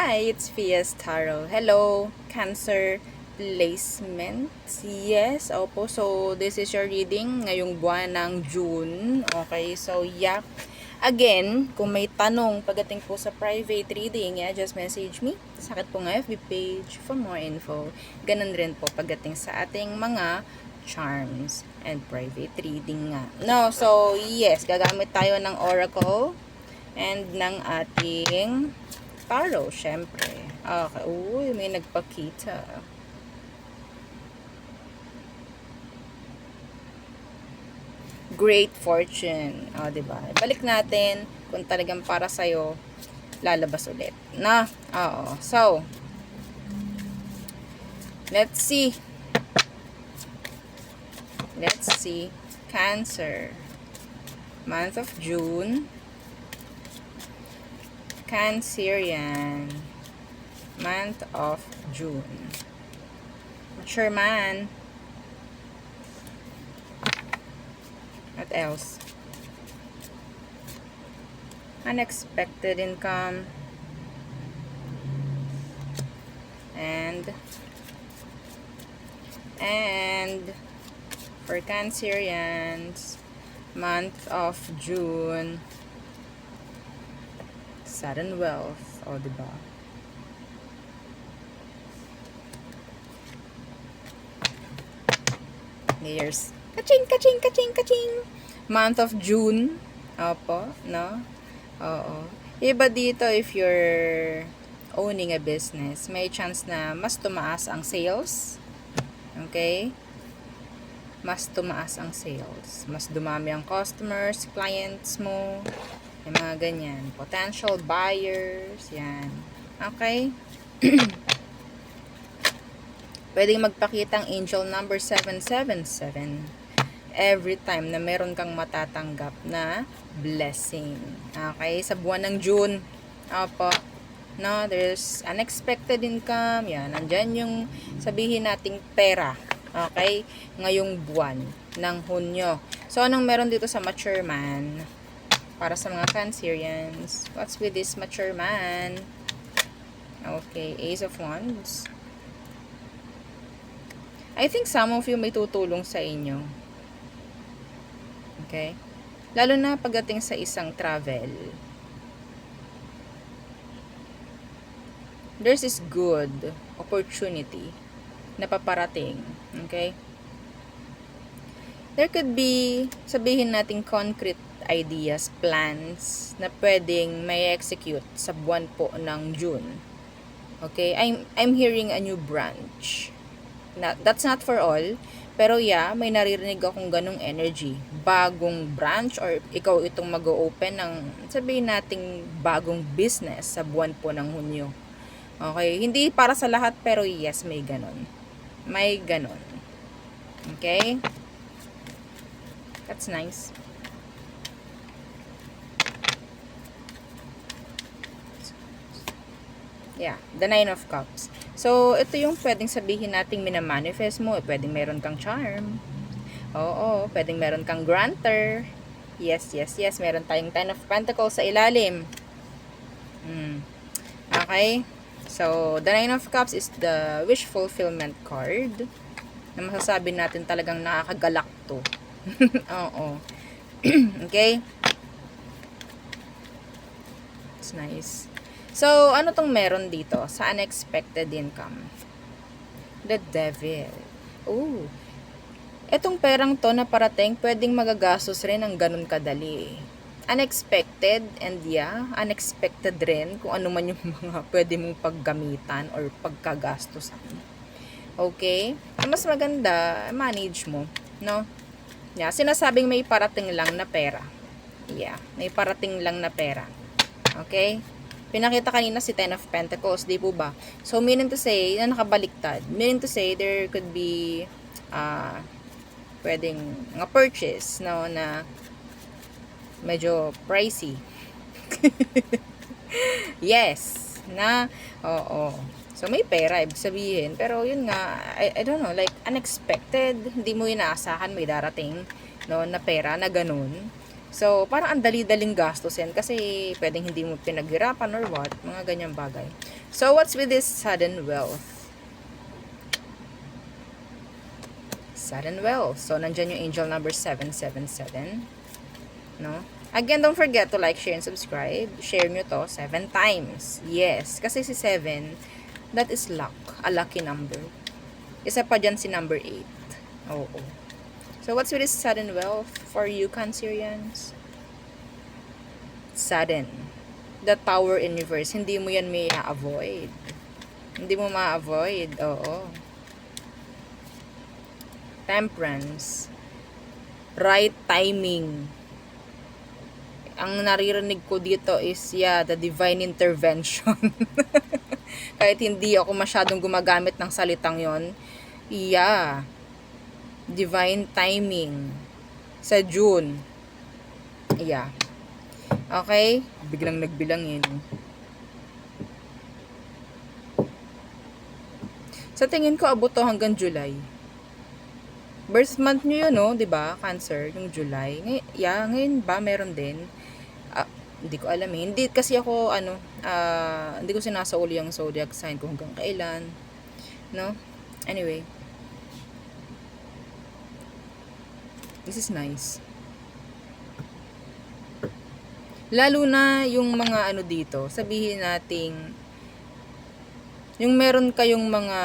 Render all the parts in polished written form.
Hi, it's Fias Tarot. Hello, Cancer placements. Yes, opo. So, this is your reading ngayong buwan ng June. Okay, so yeah. Again, kung may tanong pagdating po sa private reading, yeah, just message me. Sakit po nga FB page for more info. Ganun rin po pagdating sa ating mga charms and private reading nga. No, so yes, gagamit tayo ng oracle and ng ating tarot, syempre. Okay, uy, may nagpakita. Great fortune. O, diba? Balik natin kung talagang para sa'yo, lalabas ulit. Na? Oo. So, let's see. Let's see. Cancer. Month of June. Cancerian. Month of June. Mature man. What else? Unexpected income. And for Cancerians, month of June, sudden wealth. O, diba? Here's kaching, kaching, kaching, kaching. Month of June. Opo, no? Oo. Iba dito if you're owning a business, may chance na mas tumaas ang sales. Okay? Mas tumaas ang sales. Mas dumami ang customers, clients mo. Yung mga ganyan. Potential buyers. Yan. Okay? Pwedeng magpakita ang angel number 777 every time na meron kang matatanggap na blessing. Okay? Sa buwan ng June. Opo. No, there's unexpected income. Yan. Nandyan yung sabihin nating pera. Okay? Ngayong buwan ng Hunyo. So, anong meron dito sa mature man? Para sa mga Cancerians. What's with this mature man? Okay. Ace of Wands. I think some of you may tutulong sa inyo. Okay? Lalo na pagdating sa isang travel. There's this good opportunity na paparating. Okay? There could be, sabihin natin, concrete ideas, plans na pwedeng may execute sa buwan po ng June. Okay? I'm hearing a new branch. That's not for all. Pero yeah, may naririnig akong ganong energy. Bagong branch or ikaw itong mag-open ng, sabihin nating, bagong business sa buwan po ng Hunyo. Okay? Hindi para sa lahat pero yes, may ganon. May ganon. Okay? That's nice. Yeah, the 9 of Cups. So, ito yung pwedeng sabihin nating minamanifest mo. Pwedeng meron kang charm. Oo, pwedeng meron kang granter. Yes, yes, yes. Meron tayong 10 of Pentacles sa ilalim. Okay? So, the 9 of Cups is the wish fulfillment card. Na masasabi natin talagang nakakagalak to. Oo. Okay? It's nice. So, ano tong meron dito sa unexpected income? The Devil. Ooh. Etong perang to na parating, pwedeng magagastos rin ng ganun kadali. Unexpected, and yeah, unexpected rin kung ano man yung mga pwede mong paggamitan or pagkagastosan. Okay? Mas maganda, manage mo, no? Yeah, sinasabing may parating lang na pera. Yeah, may parating lang na pera. Okay? Pinakita kanina si 10 of Pentacles, di po ba? So, meaning to say, na nakabaliktad. Meaning to say, there could be, pwedeng nga purchase, no, na medyo pricey. Yes, na, oo. So, may pera, ibig sabihin. Pero, yun nga, I don't know, like, unexpected, hindi mo inaasahan, may darating, no, na pera, na ganun. So, parang ang dali-daling gastusin kasi pwedeng hindi mo pinaghirapan or what, mga ganyang bagay. So, what's with this sudden wealth? Sudden wealth. So, nandyan yung angel number 777. No? Again, don't forget to like, share, and subscribe. Share nyo to 7 times. Yes. Kasi si 7, that is luck. A lucky number. Isa pa dyan si number 8. Oo. So, what's with this sudden wealth for you, Cancerians? Sudden. The Tower Universe. Hindi mo yan may avoid. Hindi mo ma-avoid. Oo. Temperance. Right timing. Ang naririnig ko dito is, the divine intervention. Kahit hindi ako masyadong gumagamit ng salitang yon, divine timing. Sa June. Okay? Biglang nagbilangin. Sa tingin ko, abot to hanggang July. Birth month nyo yun, no? Diba? Cancer, yung July. Ngayon ba? Meron din. Hindi ko alam eh. Hindi kasi ako, hindi ko sinasauli yung zodiac sign ko hanggang kailan. No? Anyway. This is nice. Lalo na yung mga dito, sabihin nating yung meron kayong mga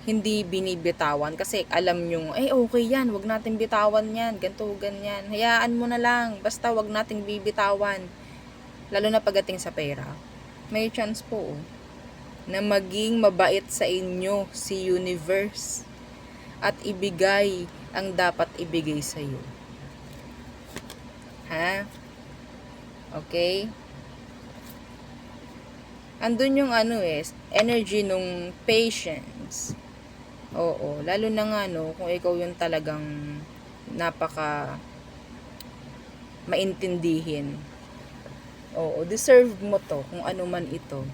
hindi binibitawan kasi alam nyo, okay yan, wag natin bitawan yan, ganito, ganyan. Hayaan mo na lang, basta wag nating bibitawan. Lalo na pagdating sa pera. May chance po na maging mabait sa inyo si universe at ibigay ang dapat ibigay sa iyo. Ha? Okay? Andun yung energy nung patience. Oo, lalo na nga kung ikaw yung talagang napaka maintindihin. Oo, deserve mo to kung ano man ito.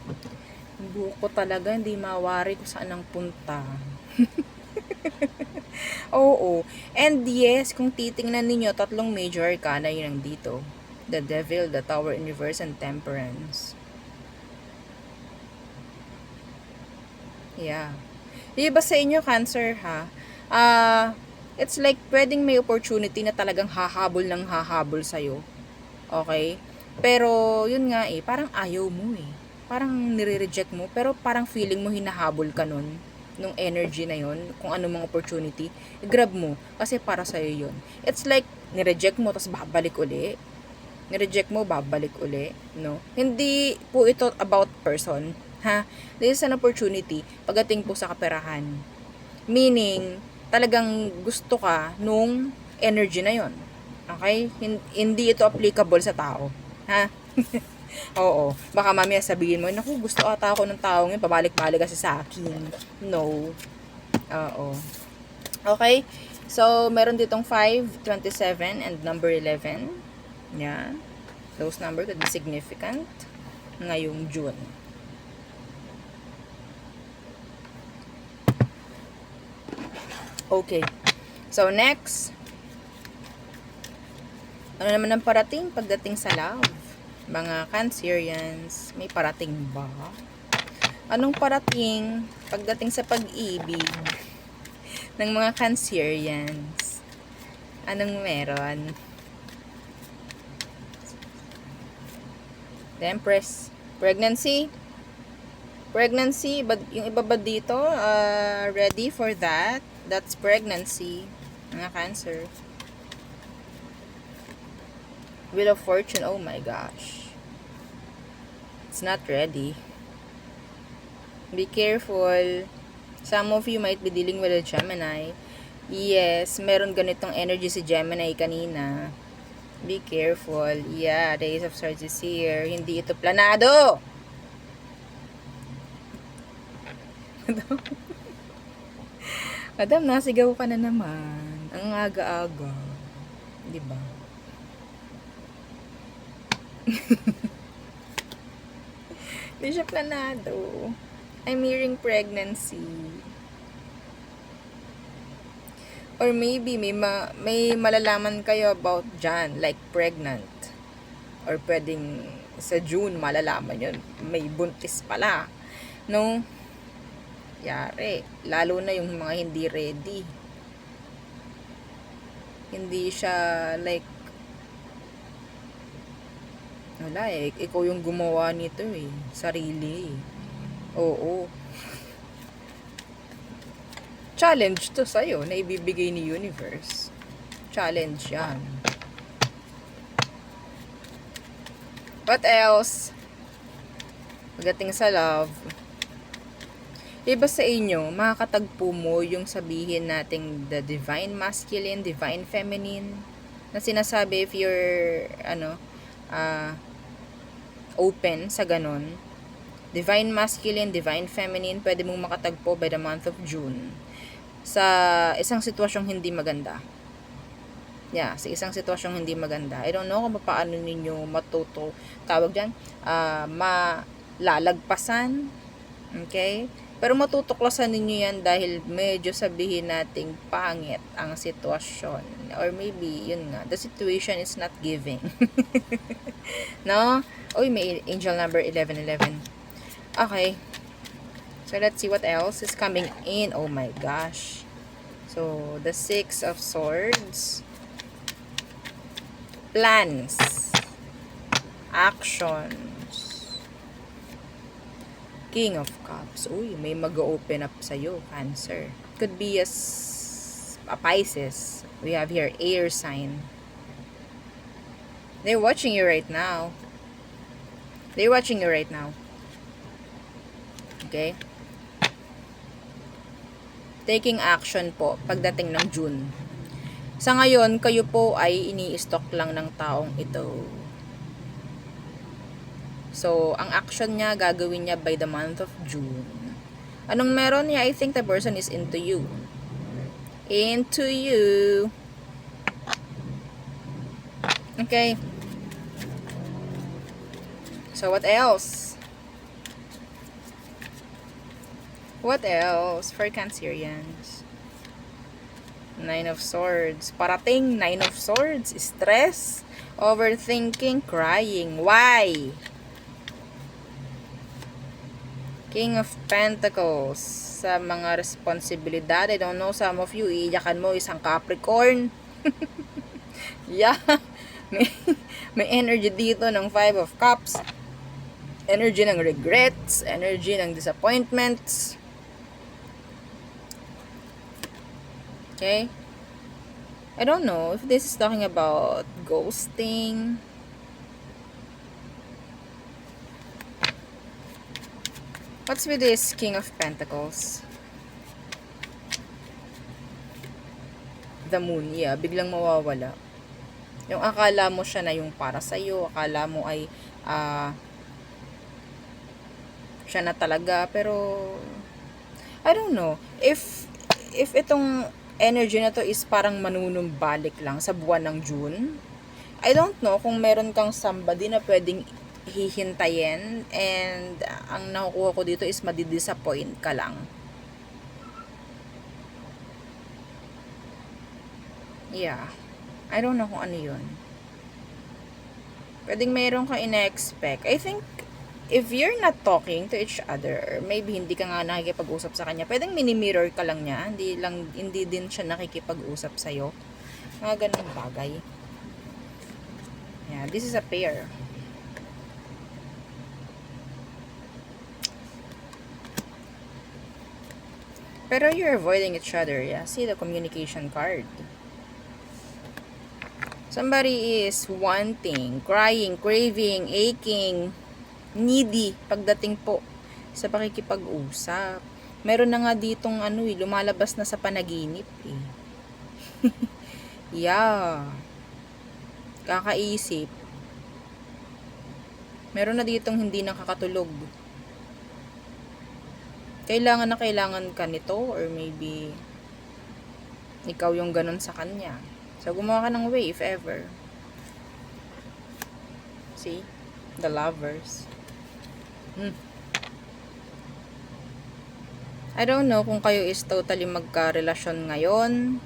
Yung buhok ko talaga hindi mawari kung saan ang punta. Oo. And yes, kung titingnan ninyo, 3 major arcana yun ang dito. The Devil, the Tower Universe, and Temperance. Di ba sa inyo, Cancer, ha? It's like pwedeng may opportunity na talagang hahabol ng hahabol sa'yo. Okay? Pero, yun nga parang ayaw mo Parang nire-reject mo, pero parang feeling mo hinahabol ka nun. Nung energy na yun, kung ano mga opportunity, grab mo, kasi para sa'yo yun. It's like, nireject mo, tapos babalik uli. Nireject mo, babalik uli. No? Hindi po ito about person. Ha? This is an opportunity pagdating po sa kaperahan. Meaning, talagang gusto ka nung energy na yon. Okay? Hindi ito applicable sa tao. Ha? Oo. Baka mamaya sabihin mo, naku, gusto ata ako ng taong yun, pabalik-balik kasi sa akin. No. Oo. Okay? So, meron ditong 5, 27, and number 11. Yan. Those number could be significant ngayong June. Okay. So, next. Ano naman ang parating pagdating sa love? Mga Cancerians, may parating ba? Anong parating pagdating sa pag-ibig ng mga Cancerians? Anong meron? Empress. Pregnancy. But yung iba ba dito, ready for that? That's pregnancy. Mga Cancer. Wheel of Fortune. Oh my gosh. It's not ready. Be careful. Some of you might be dealing with a Gemini. Yes, meron ganitong energy si Gemini kanina. Be careful. Yeah, the Ace of Swords is here. Hindi ito planado. Madam, nasigaw ka na naman. Ang aga-aga. Diba? Hindi siya planado. I'm hearing pregnancy. Or maybe may malalaman kayo about dyan, like pregnant. Or pwedeng sa June malalaman yun, may buntis pala. No? Yari. Lalo na yung mga hindi ready. Hindi siya like, wala eh, ikaw yung gumawa nito eh. Sarili eh. Oo. Challenge to sa'yo na ibibigay ni universe. Challenge yan. What else? Pagdating sa love, iba sa inyo, makakatagpo mo yung sabihin nating the divine masculine, divine feminine, na sinasabi if you're, open sa ganon. Divine masculine, divine feminine, pwede mong makatagpo by the month of June sa isang sitwasyong hindi maganda. Yeah, sa isang sitwasyong hindi maganda. I don't know kung paano ninyo tawag dyan, malalagpasan. Okay? Pero matutuklasan ninyo yan dahil medyo sabihin nating pangit ang sitwasyon. Or maybe, yun nga, the situation is not giving. No? Uy, may angel number 1111. Okay. So, let's see what else is coming in. Oh my gosh. So, the 6 of Swords. Plans. Actions. King of Cups. Uy, may mag-open up sa'yo, Cancer. Could be a Pisces. We have here air sign. They're watching you right now. They're watching you right now. Okay? Taking action po pagdating ng June. Sa ngayon, kayo po ay ini-stock lang ng taong ito. So, ang action niya, gagawin niya by the month of June. Anong meron niya? I think the person is into you. Into you. Okay. So, what else? What else for Cancerians? 9 of Swords. Parating, 9 of Swords. Stress, overthinking, crying. Why? King of Pentacles. Sa mga responsibilidad, I don't know, some of you, iiyakan mo isang Capricorn. Yeah. May energy dito ng 5 of Cups. Energy ng regrets. Energy ng disappointments. Okay? I don't know if this is talking about ghosting. What's with this King of Pentacles? The Moon, yeah, biglang mawawala. Yung akala mo siya na yung para sa'yo, akala mo ay siya na talaga, pero I don't know. If itong energy na to is parang manunumbalik lang sa buwan ng June, I don't know kung meron kang somebody na pwedeng hihintayin, and ang nakukuha ko dito is madidisappoint ka lang. Yeah. I don't know kung ano yun. Pwedeng mayroon kang ina-expect. I think, if you're not talking to each other, or maybe hindi ka nga nakikipag-usap sa kanya, pwedeng mini-mirror ka lang niya. Hindi din siya nakikipag-usap sa'yo. Mga ganung bagay. Yeah, this is a pair. Pero you're avoiding each other. Yeah, see the communication card. Somebody is wanting, crying, craving, aching, needy pagdating po sa pakikipag-usap. Meron na nga ditong lumalabas na sa panaginip eh. Yeah. Kakaisip. Meron na ditong hindi nakakatulog. Kailangan na kailangan ka nito, or maybe ikaw yung ganun sa kanya. So, gumawa ka ng way if ever. See? The Lovers. I don't know kung kayo is totally magka-relasyon ngayon,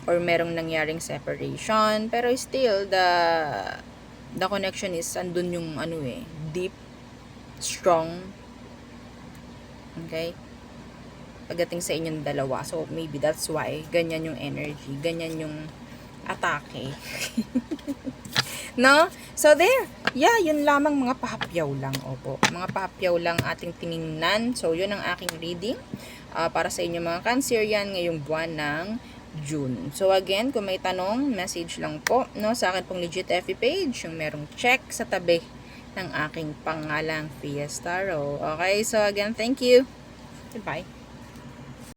or merong nangyaring separation, pero still, the connection is andun yung deep, strong. Okay? Pagdating sa inyong dalawa. So, maybe that's why ganyan yung energy. Ganyan yung atake. No? So, there. Yeah, yun lamang mga pahapyaw lang. Opo. Mga pahapyaw lang ating tiningnan. So, yun ang aking reading. Para sa inyo mga Cancer yan ngayong buwan ng June. So, again, kung may tanong, message lang po. No? Sa akin pong legit FB page. Yung merong check sa tabi ng aking pangalang Fiesta Tarot. Okay? So, again, thank you. Goodbye.